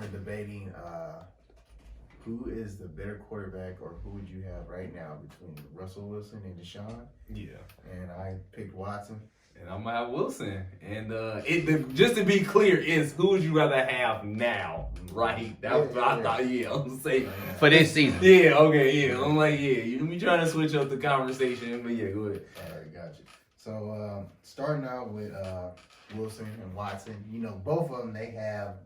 are debating who is the better quarterback, or who would you have right now between Russell Wilson and Deshaun. Yeah. And I picked Watson. And I'm gonna have Wilson. And just to be clear, is who would you rather have now? Right? That's what I thought. Yeah, I'm gonna say for this season. Yeah. Okay. Yeah. I'm like, yeah. You be trying to switch up the conversation, but yeah, go ahead. All right, gotcha. So starting out with Wilson and Watson, both of them, they have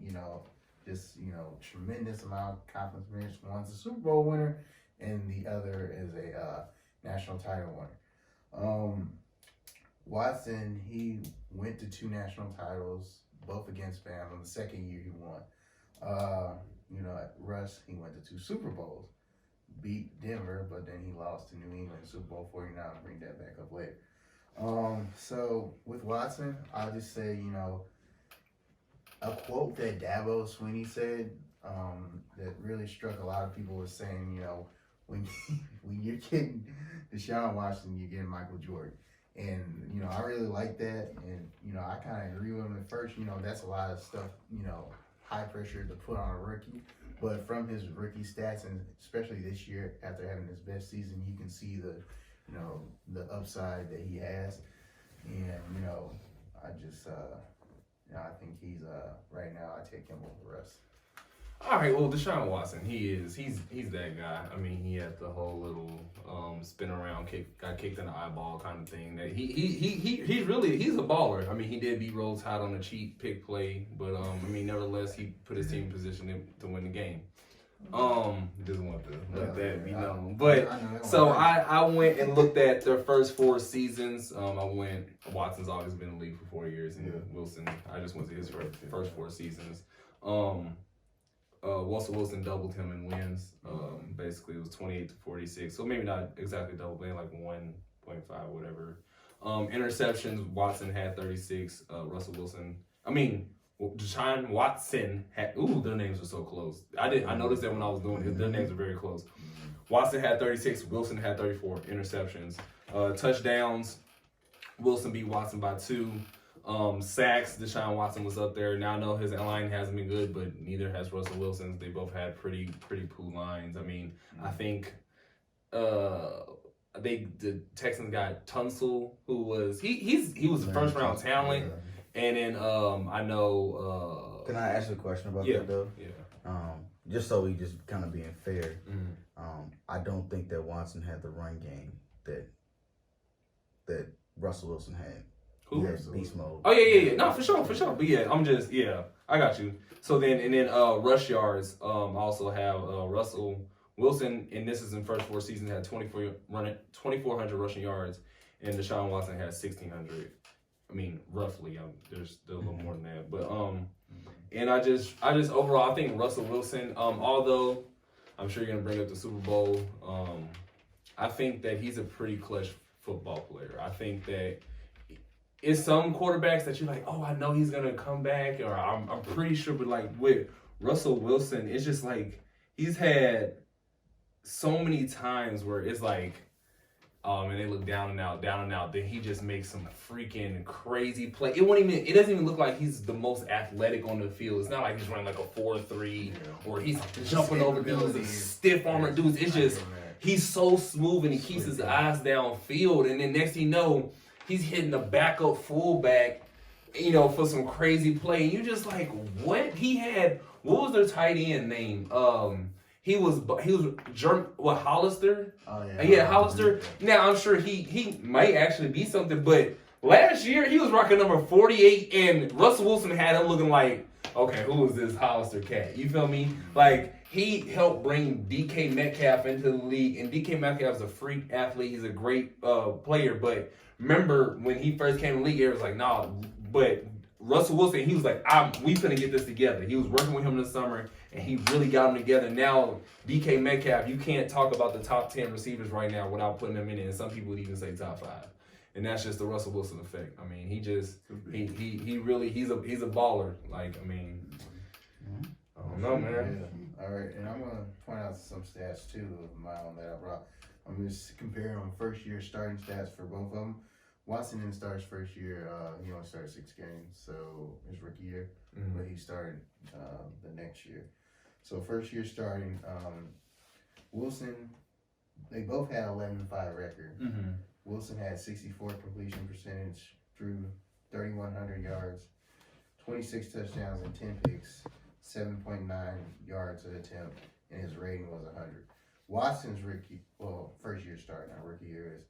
just tremendous amount of accomplishments. One's a Super Bowl winner, and the other is a national title winner. Watson, he went to 2 national titles, both against Bama. The second year he won. At Russ, he went to 2 Super Bowls, beat Denver, but then he lost to New England, Super Bowl 49. I'll bring that back up later. So with Watson, I'll just say, a quote that Dabo Swinney said that really struck a lot of people was saying, when you're getting Deshaun Watson, you're getting Michael Jordan. And, I really like that. And, I kind of agree with him at first. That's a lot of stuff, high pressure to put on a rookie. But from his rookie stats, and especially this year after having his best season, you can see the upside that he has. And, I think he's, right now, I take him over Russ. All right, well, Deshaun Watson, he's that guy. I mean, he had the whole little spin around got kicked in the eyeball kind of thing. That he's a baller. I mean, he did beat Rhodes Tide on a cheap pick play, but nevertheless, he put his team in position to win the game. Just want to let that be known. But so I went and looked at their first 4 seasons. Watson's always been in the league for 4 years, and Wilson, I just went to his first 4 seasons. Russell Wilson doubled him in wins. Basically, it was 28-46. So maybe not exactly double, but like 1.5, whatever. Interceptions, Watson had 36. Deshaun Watson had. Ooh, their names are so close. I noticed that when I was doing it. Their names are very close. Watson had 36. Wilson had 34 interceptions. Touchdowns. Wilson beat Watson by 2. Sacks, Deshaun Watson was up there. Now I know his line hasn't been good, but neither has Russell Wilson's. They both had pretty cool lines. I mean, I think the Texans got Tunsil, who was he was a first round talent, and then I know. Can I ask you a question about that though? Yeah. Just so we just kind of being fair, I don't think that Watson had the run game that Russell Wilson had. Who? Yeah, beast mode. Oh yeah. No, for sure. But yeah, I got you. So then rush yards. I also have Russell Wilson, and this is in first 4 seasons, had 2,400 rushing yards, and Deshaun Watson had 1,600. I mean, roughly. There's still a little more than that, but and I just overall I think Russell Wilson. Although I'm sure you're gonna bring up the Super Bowl. I think that he's a pretty clutch football player. I think that. It's some quarterbacks that you're like, oh, I know he's gonna come back, or I'm pretty sure, but like with Russell Wilson, it's just like he's had so many times where it's like, and they look down and out, then he just makes some freaking crazy play. It doesn't even look like he's the most athletic on the field. It's not like he's running like a 4.3 or he's jumping over dudes and stiff armored dudes. It's just he's so smooth and he keeps his eyes downfield, and then next thing you know, he's hitting the backup fullback, for some crazy play. And you're just like, what? What was their tight end name? He was Hollister? Oh, yeah. Yeah, Hollister. Now, I'm sure he might actually be something, but last year, he was rocking number 48, and Russell Wilson had him looking like, okay, who is this Hollister cat? You feel me? Like, he helped bring DK Metcalf into the league, and DK Metcalf's a freak athlete. He's a great player, but remember when he first came in the league, it was like, nah, but Russell Wilson, he was like, we finna get this together. He was working with him this summer, and he really got them together. Now, DK Metcalf, you can't talk about the top 10 receivers right now without putting them in it, and some people would even say top 5. And that's just the Russell Wilson effect. I mean, he's a baller. Like, I mean, I don't know, man. Yeah. All right, and I'm gonna point out some stats too of my own that I brought. I'm just comparing them first year starting stats for both of them. Watson didn't start his first year. He only started 6 games, so his rookie year. But he started the next year. So first year starting, Wilson, they both had 11-5 record. Wilson had 64 completion percentage through 3,100 yards, 26 touchdowns and 10 picks, 7.9 yards an attempt, and his rating was 100. Watson's first year starting, not rookie year is,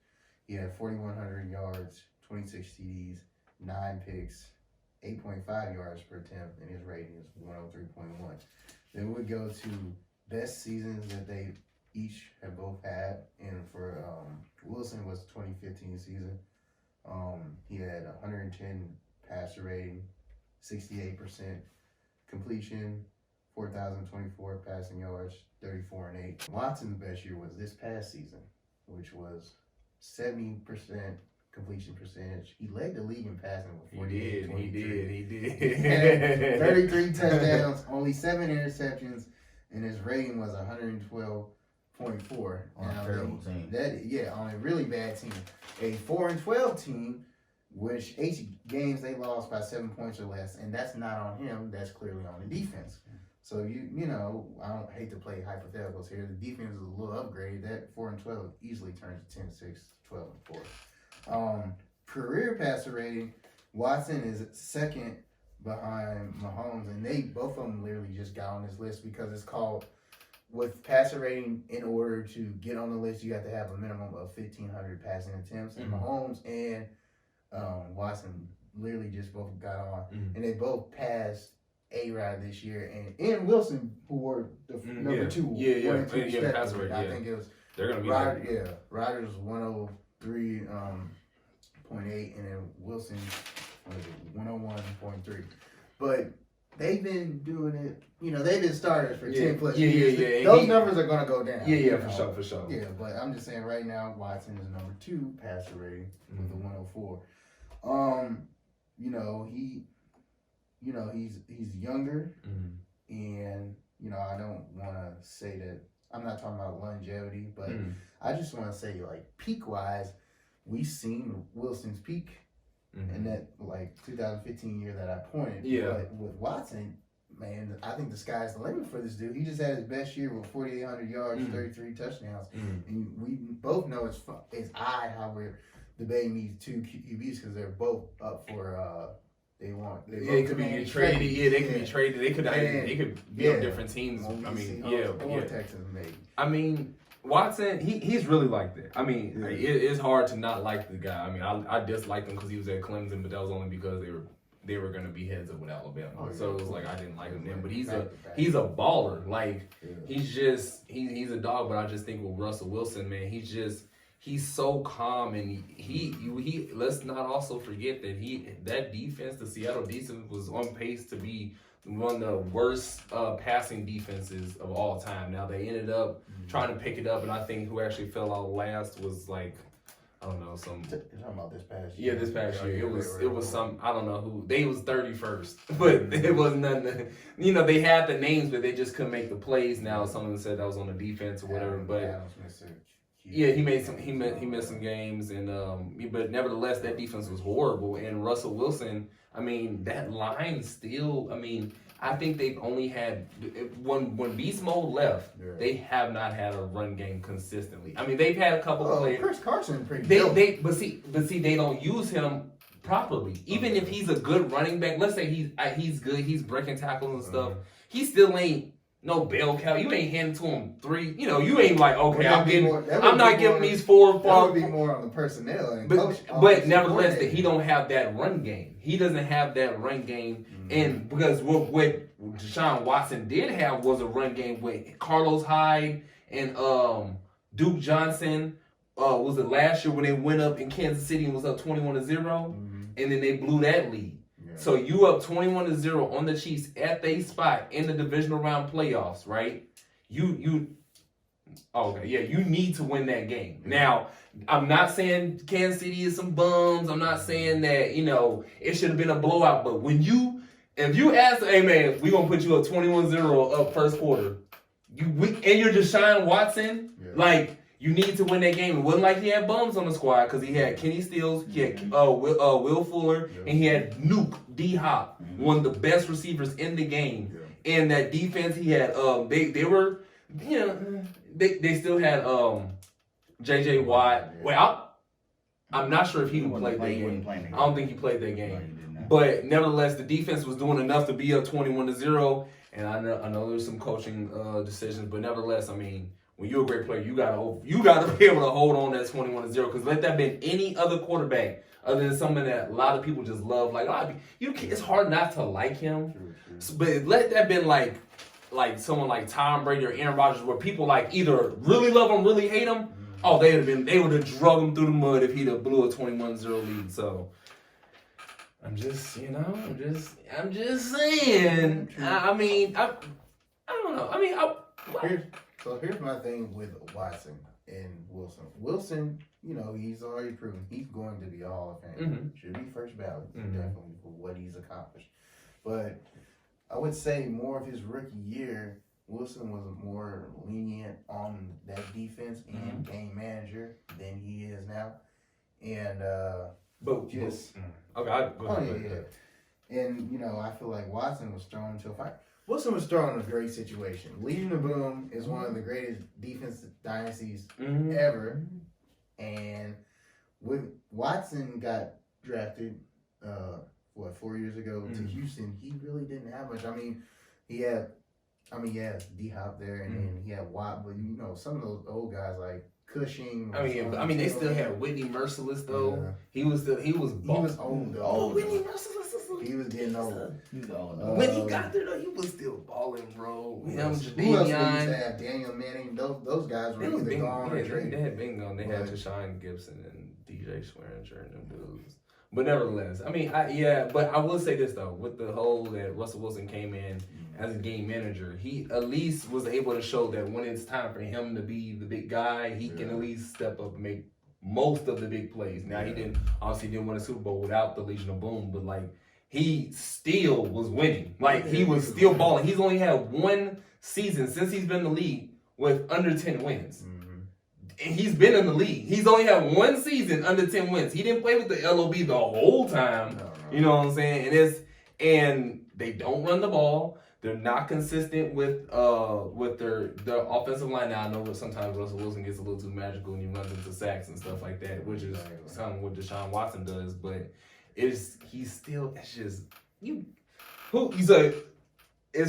he had 4,100 yards, 26 TDs, 9 picks, 8.5 yards per attempt, and his rating is 103.1. Then we go to best seasons that they each have both had, and for Wilson was 2015 season. He had 110 passer rating, 68% completion, 4,024 passing yards, 34 and 8. Watson's best year was this past season, which was 70% completion percentage. He led the league in passing with 48. He did. 33 touchdowns, only 7 interceptions, and his rating was 112.4 on a terrible team. On a really bad team. A 4-12 team, which 8 games they lost by 7 points or less, and that's not on him. That's clearly on the defense. So you know, I don't hate to play hypotheticals here. The defense is a little upgrade. That 4-12 easily turns to 10-6, 12-4. Career passer rating, Watson is second behind Mahomes, and they both of them literally just got on this list because it's called, with passer rating, in order to get on the list, you have to have a minimum of 1,500 passing attempts. And Mahomes and Watson literally just both got on, and they both passed A-Rod this year, and Wilson, who were the number 2, 1 and 2 respectively. I think it was they're gonna be Rodgers 103.8, and then Wilson was 101.3. But they've been doing it. You know, they've been starters for 10 plus years. Yeah. Those numbers are gonna go down. For sure. Yeah, but I'm just saying right now, Watson is number 2 passer rating with the 104. He's younger, and I don't want to say that. I'm not talking about longevity, but I just want to say, like, peak wise, we've seen Wilson's peak in that 2015 year that I pointed. Yeah. But with Watson, man, I think the sky's the limit for this dude. He just had his best year with 4,800 yards, 33 touchdowns, and we both know it's odd how we're debating these 2 QBs because they're both up for. They could be traded. Yeah, they could be traded. They could be on different teams. Or Texans maybe. I mean, Watson, he's really like that. I mean, it's hard to not like the guy. I mean, I disliked him because he was at Clemson, but that was only because they were going to be heads up with Alabama. So it was like I didn't like him then. But he's a baller. Like he's a dog. But I just think with Russell Wilson, man, he's so calm, and he let's not also forget that that defense, the Seattle defense, was on pace to be one of the worst passing defenses of all time. Now they ended up trying to pick it up, and I think who actually fell out last was I don't know, some. You're talking about this past year. Yeah, this past year. It was some, I don't know who. They was 31st, but it was nothing. They had the names, but they just couldn't make the plays. Now someone said that was on the defense or whatever, but. Yeah, he missed some games, and but nevertheless, that defense was horrible. And Russell Wilson, I mean, that line still. I mean, I think they've only had when Beast Mode left, they have not had a run game consistently. I mean, they've had a couple players. Chris Carson, pretty. But see, they don't use him properly. Even if he's a good running back, let's say he's good, he's breaking tackles and stuff. He still ain't. No bell cow. You ain't handing to him 3. You ain't like, okay, I'm not giving these 4 or 5. That would be more on the personnel and coach. But nevertheless, that he don't have that run game. He doesn't have that run game, and because what Deshaun Watson did have was a run game with Carlos Hyde and Duke Johnson. Was it last year when they went up in Kansas City and was up 21-0, and then they blew that lead. So you up 21-0 on the Chiefs at their spot in the divisional round playoffs, right? You need to win that game. Now, I'm not saying Kansas City is some bums. I'm not saying that, it should have been a blowout. But if you ask, hey man, we're gonna put you up 21-0 up first quarter, and you're Deshaun Watson, you need to win that game. It wasn't like he had bums on the squad because he had Kenny Stills, he had Will Fuller, and he had Nuke D Hop, one of the best receivers in the game. And that defense, he had they were, you know, they still had JJ Watt. Well, I'm not sure if he played that game. I don't think he played that game. But nevertheless, the defense was doing enough to be up 21-0. And I know there's some coaching decisions, but nevertheless, I mean, when you're a great player, you gotta be able to hold on that 21-0. Because let that been any other quarterback other than someone that a lot of people just love. Like it's hard not to like him. True. But let that been like someone like Tom Brady or Aaron Rodgers, where people like either really love him, really hate him. Oh, they would have drug him through the mud if he'd have blew a 21-0 lead. So I'm just saying. I mean, I don't know. I mean, here's my thing with Watson and Wilson. Wilson, you know, he's already proven he's going to be a Hall of Fame. Should be first ballot, definitely, for what he's accomplished. But I would say more of his rookie year, Wilson was more lenient on that defense and game manager than he is now. And And, you know, I feel like Watson was thrown into a fight. Wilson was thrown in a great situation. Legion of Boom is one of the greatest defensive dynasties ever. And when Watson got drafted, 4 years ago to Houston, he really didn't have much. I mean, he had D-Hop there, and then he had Watt, but, you know, some of those old guys like Cushing. I mean, they still had Whitney Merciless though. Yeah. He was old though. Whitney Merciless. He was getting old. He was old. When he got there though, he was still balling, bro. Who else used to have? Daniel Manning. Those guys were either gone or traded. They had been gone. They had Tashawn Gibson and DJ Swearinger and them dudes. But nevertheless, I mean, but I will say this though, with the whole that Russell Wilson came in as a game manager, he at least was able to show that when it's time for him to be the big guy, he can at least step up and make most of the big plays. Now he didn't win a Super Bowl without the Legion of Boom, but like he still was winning. Like he was still balling. He's only had one season since he's been in the league with under 10 wins. And he's been in the league. He's only had one season under 10 wins. He didn't play with the LOB the whole time. No. You know what I'm saying? And they don't run the ball. They're not consistent with their offensive line. Now I know that sometimes Russell Wilson gets a little too magical and he runs into sacks and stuff like that, which is kind of what Deshaun Watson does. But it's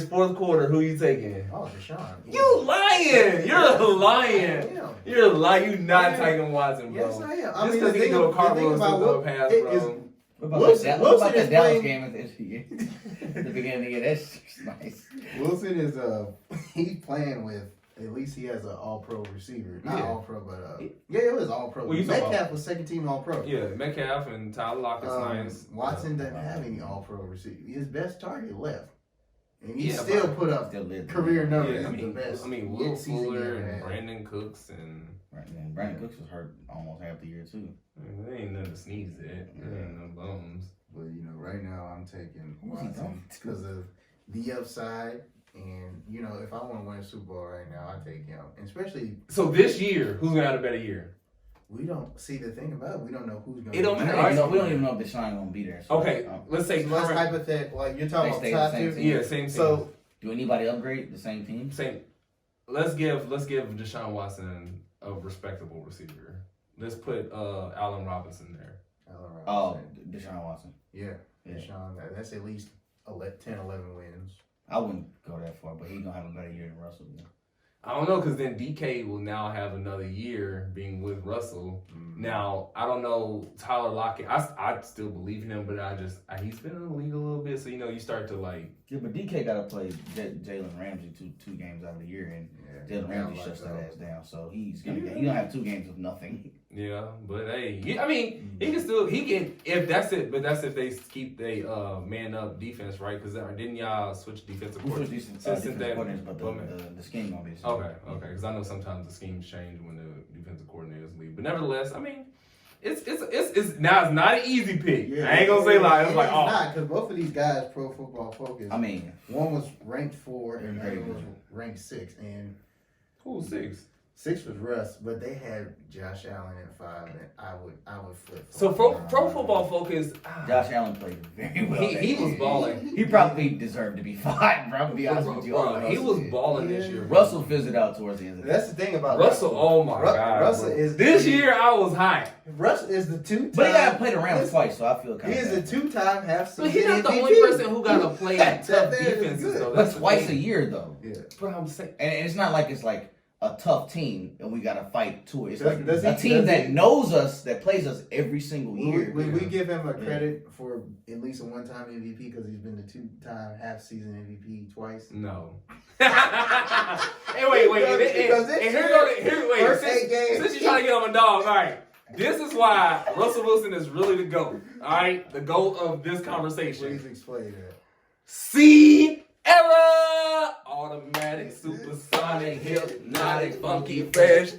fourth quarter. Who you taking? Oh, Deshaun. You lying? You're a lion. You're a liar. You not taking Watson, bro. Yes, I am. Just because he do a cartwheel and still a pass, bro. What about that Dallas game at the beginning of the year? That's nice. Wilson is he's playing with, at least he has an all-pro receiver. Not all-pro, but it was all-pro. Metcalf was second team all-pro. Yeah, Metcalf and Tyler Lockett's nice. Watson doesn't have any all-pro receiver. His best target left. And he still put up career numbers. I mean, Will Fuller and Brandon Cooks and Brandon Cooks was hurt almost half the year too. There ain't nothing to sneeze at. There ain't no bones. But you know, right now I'm taking Watson because of the upside. And you know, if I want to win a Super Bowl right now, I take him. And especially so this year, who's gonna have a better year? We don't see the thing about it. We don't know who's going to. It don't matter. We don't even know if Deshaun going to be there. So, okay, let's say let's hypothetical. Like you're talking about top 50. Yeah, same team. So do anybody upgrade the same team? Same. Let's give Deshaun Watson a respectable receiver. Let's put Allen Robinson there. Deshaun Watson. Yeah. Deshaun. That's at least 10, 11 wins. I wouldn't go that far, but he's gonna have a better year than Russell. Yeah. I don't know, because then DK will now have another year being with Russell. Now, I don't know, Tyler Lockett, I still believe in him, but he's been in the league a little bit, so, you know, you start to like... Yeah, but DK got to play Jalen Ramsey two games out of the year, and Jalen Ramsey shuts that ass down, so he's going to have 2 games of nothing. Yeah, but hey, he can, if that's it, but that's if they keep they man up defense, right? Because didn't y'all switch defensive coordinators? But the scheme gonna be the same. Okay, because I know sometimes the schemes change when the defensive coordinators leave, but nevertheless, I mean, it's now it's not an easy pick. Yeah, I ain't gonna say like it's like not because both of these guys Pro Football Focus. I mean, one was ranked 4 and the other was ranked 6, and who's 6? 6 was Russ, but they had Josh Allen at 5, and I would flip. So Pro Football Focus, Josh Allen played very well. he was balling. He probably deserved to be 5, bro. To be honest with you. Bro, he was balling this year. Russell fizzled out towards the end of the That's the thing about Russell. Oh my God, Russell bro. is This year I was high. Russell is the 2-time. But he got to play the Rams twice, so I feel kind He of. is a 2-time half-season But he's not the MVP. only person who got to play That tough man is defenses, good. though. But That's the twice a thing. year, though. Yeah. But I'm saying, And it's not like it's like a tough team and we got to fight to it. It's like Does a he- team does that he- knows us, that plays us every single year. Would we give him a credit for at least a 1-time MVP because he's been the 2-time half-season MVP twice? no. Hey, wait. Because this And year, wait. first 8 games- Since you're trying to get on my dog, all right. This is why Russell Wilson is really the GOAT. All right, the GOAT of this conversation. Please explain that. C era, automatic, supersonic, hypnotic, funky, fresh.